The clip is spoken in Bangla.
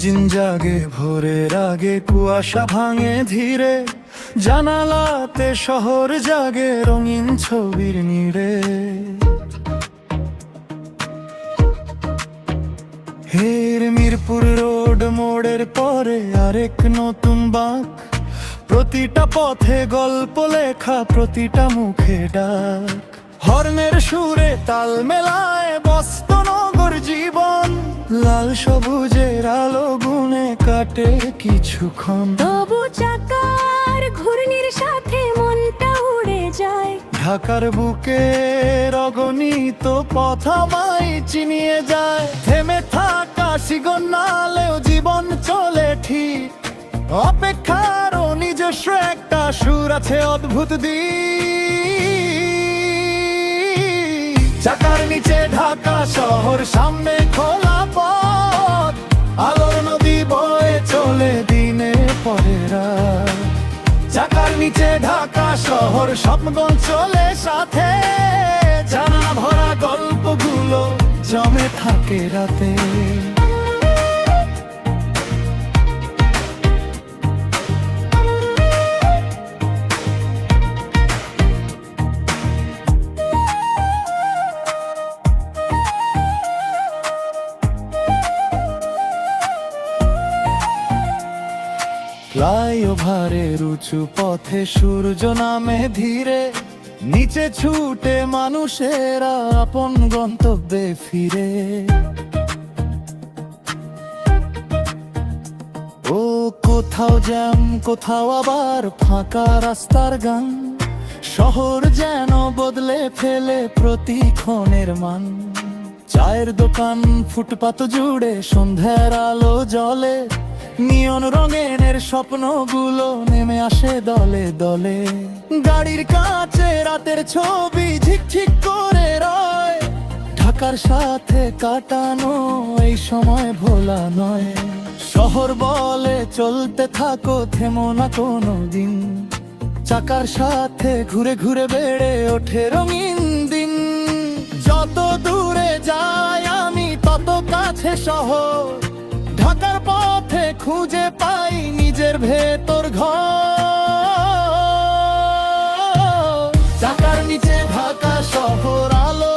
ইঞ্জিন জাগে ভোরের আগে, কুয়াশা ভাঙে ধীরে, জানালাতে শহর জাগে রঙিন ছবির নীড়ে। হের মিরপুর রোড মোড়ের পরে আরেক নতুন বাঁক, প্রতিটা পথে গল্প লেখা, প্রতিটা মুখে ডাক। হর্নের সুরে তাল মেলায় বস্তনগর জীবন, লাল সবুজের আলো গুনে কাটে কিছুক্ষণ। তবু চাকার ঘূর্ণির সাথে মনটা উড়ে যায়, ঢাকার বুকে অগণিত পথ আমায় চিনিয়ে যায়। থেমে থাকা সিগনালেও জীবন চলে ঠিক, অপেক্ষারও নিজস্ব একটা সুর আছে অদ্ভুত চাকার নিচে ঢাকা শহর, সামনে খোলা পথ, আলোর নদী বয়ে চলে দিনে পরে রাত। চাকার নিচে ঢাকা শহর, স্বপ্নগণ চলে সাথে, জানা ভরা গল্পগুলো জমে থাকে রাতে। ফ্লাইওভারের উঁচু পথে সূর্য নামে ধীরে, নিচে ছুটে মানুষেরা আপন গন্তব্যে ফিরে। ও কোথাও জ্যাম, কোথাও আবার ফাঁকা রাস্তার গান, শহর যেন বদলে ফেলে প্রতিক্ষণের মান। চায়ের দোকান ফুটপাত জুড়ে সন্ধ্যার আলো জ্বলে, নিয়ন রঙের স্বপ্নগুলো নেমে আসে দলে দলে। গাড়ির কাছে রাতের ছবি ঝিকঝিক করে রয়, ঢাকার সাথে কাটানো এই সময় ভোলা নয়। শহর বলে চলতে থাকো, থেমো না কোনো দিন, চাকার সাথে ঘুরে ঘুরে বেড়ে ওঠে রঙিন দিন। যত দূরে যাই আমি তত কাছে শহর, ঢাকার পথে খুঁজে পাই নিজের ভেতর ঘর। চাকার নিচে ঢাকা শহর, আলো